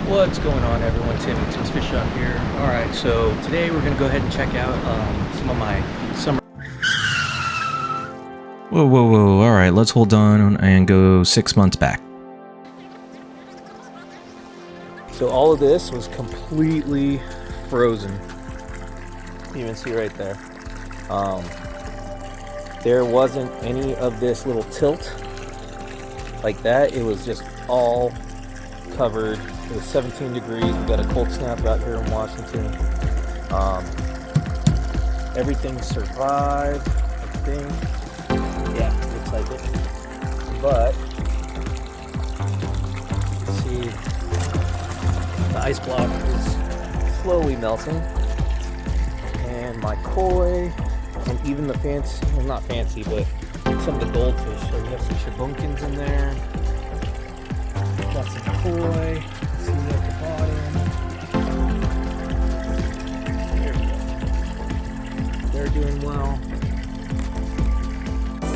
What's going on, everyone? Tim's Fish Shop here. Alright, so today we're going to go ahead and check out some of my summer... Whoa. Alright, let's hold on and go 6 months back. So all of this was completely frozen. You can see right there. There wasn't any of this little tilt like that. It was just all covered. It was 17 degrees. We got a cold snap out here in Washington. Everything survived, I think. Yeah, looks like it. But you see the ice block is slowly melting. And my koi, and even the fancy, well, not fancy, but some of the goldfish. So we have some shabunkins in there. Got some koi. See at the bottom. There we go. They're doing well.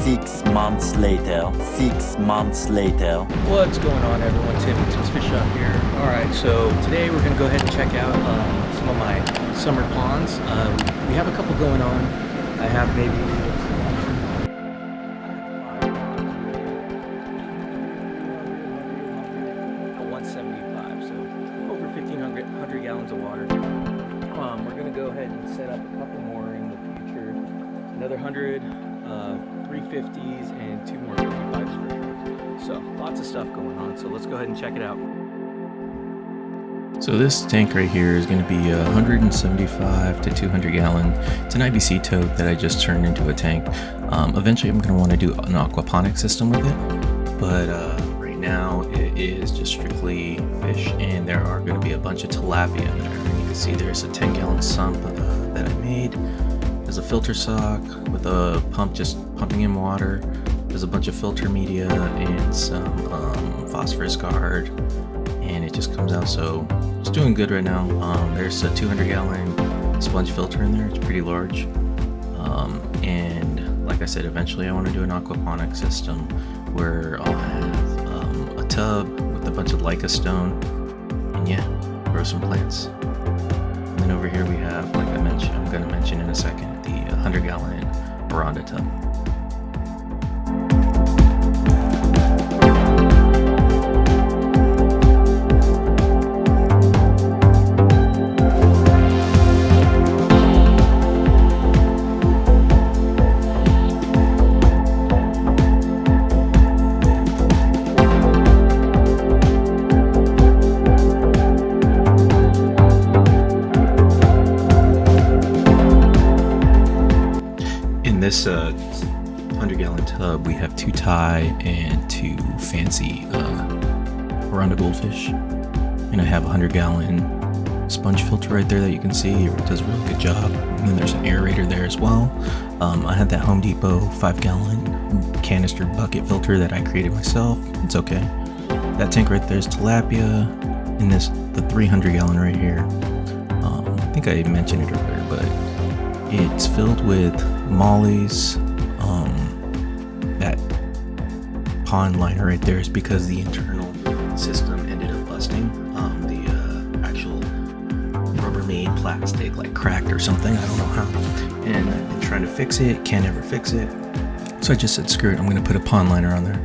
6 months later. 6 months later. What's going on, everyone? Tim's Fish Shop here. Alright, so today we're going to go ahead and check out some of my summer ponds. We have a couple going on. I have maybe 175, so over 1,500 gallons of water. We're going to go ahead and set up a couple more in the future. Another 100, 350s, and 2 more 55s for sure. So lots of stuff going on, so let's go ahead and check it out. So this tank right here is going to be 175 to 200 gallon. It's an IBC tote that I just turned into a tank. Eventually I'm going to want to do an aquaponic system with it, but right now it is just strictly fish, and there are going to be a bunch of tilapia in there. You can see there's a 10-gallon sump that I made. There's a filter sock with a pump just pumping in water. There's a bunch of filter media and some phosphorus guard, and it just comes out. So it's doing good right now. There's a 200-gallon sponge filter in there. It's pretty large. And like I said, eventually I want to do an aquaponic system where I'll have a tub with a bunch of Leica stone, and yeah, grow some plants. And then over here we have, like I mentioned, I'm going to mention in a second, the 100-gallon Veranda tub. This 100-gallon tub, we have 2 Thai and 2 fancy Veranda goldfish, and I have a 100-gallon sponge filter right there that you can see. It does a really good job. And then there's an aerator there as well. I had that Home Depot 5-gallon canister bucket filter that I created myself. It's okay. That tank right there is tilapia, and the 300-gallon right here. I think I mentioned it earlier, but it's filled with mollies. That pond liner right there is because the internal system ended up busting. The actual Rubbermaid plastic like cracked or something. I don't know how. And I've been trying to fix it. Can't ever fix it. So I just said, screw it. I'm going to put a pond liner on there.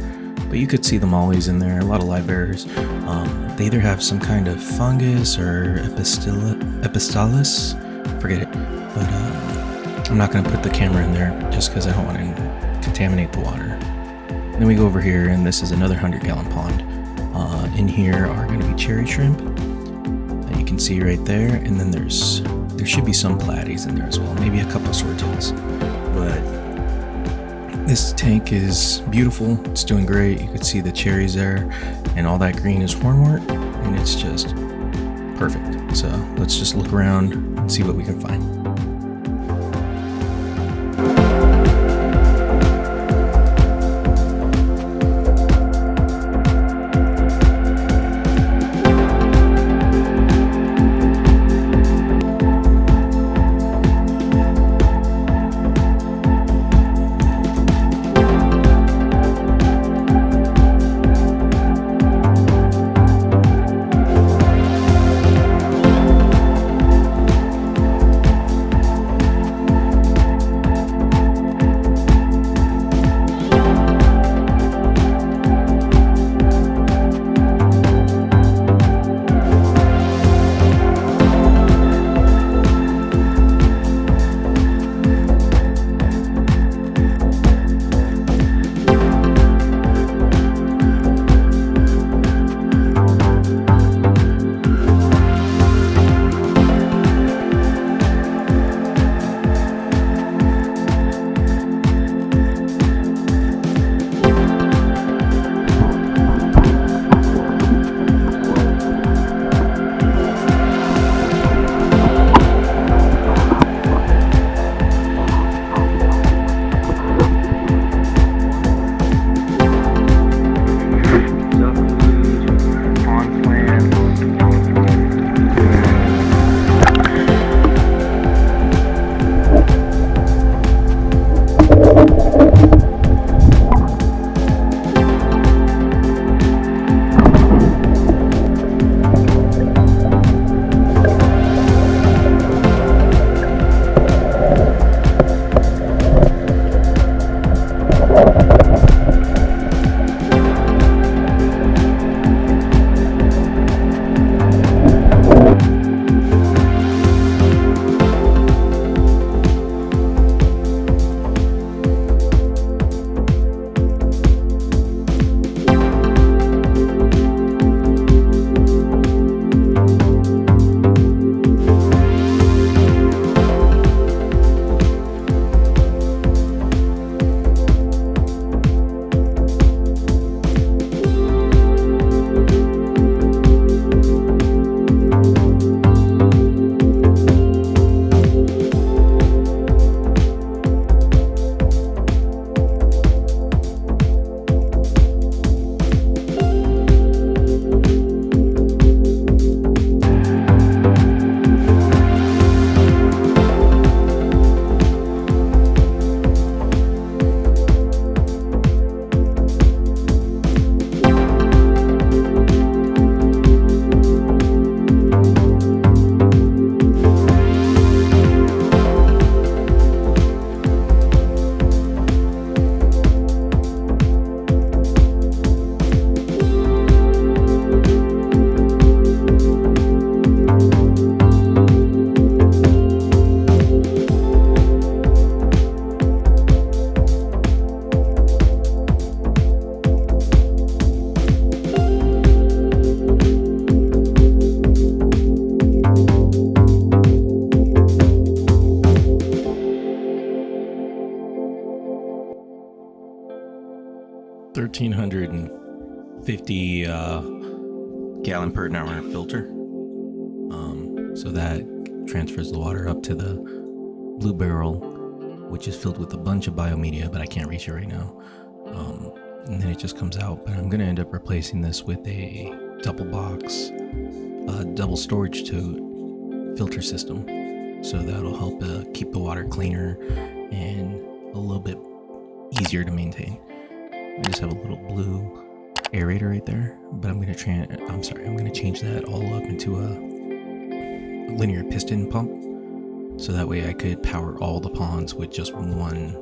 But you could see the mollies in there. A lot of live bearers. They either have some kind of fungus or epistalis. Forget it. But I'm not going to put the camera in there just because I don't want to contaminate the water. Then we go over here, and this is another 100-gallon pond. In here are going to be cherry shrimp that you can see right there, and then there should be some platies in there as well, maybe a couple swordtails. But this tank is beautiful. It's doing great. You can see the cherries there, and all that green is hornwort, and it's just perfect. So let's just look around and see what we can find. 1450 gallon per hour filter. So that transfers the water up to the blue barrel, which is filled with a bunch of biomedia, but I can't reach it right now. And then it just comes out. But I'm going to end up replacing this with a double box, double storage tote filter system. So that'll help keep the water cleaner and a little bit easier to maintain. I just have a little blue aerator right there, but I'm going to change that all up into a linear piston pump, so that way I could power all the ponds with just one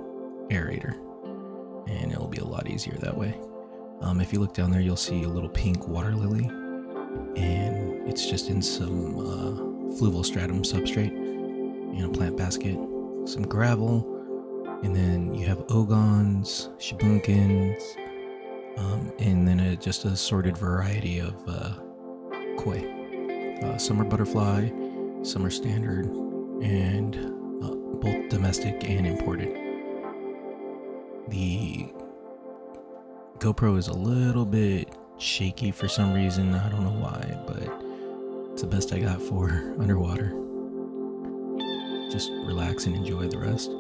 aerator, and it'll be a lot easier that way. If you look down there, you'll see a little pink water lily, and it's just in some fluval stratum substrate in a plant basket, some gravel, and then you have ogons, shibunkins, and then just a assorted variety of koi. Some are butterfly, some are standard, and both domestic and imported. The GoPro is a little bit shaky for some reason. I don't know why, but it's the best I got for underwater. Just relax and enjoy the rest.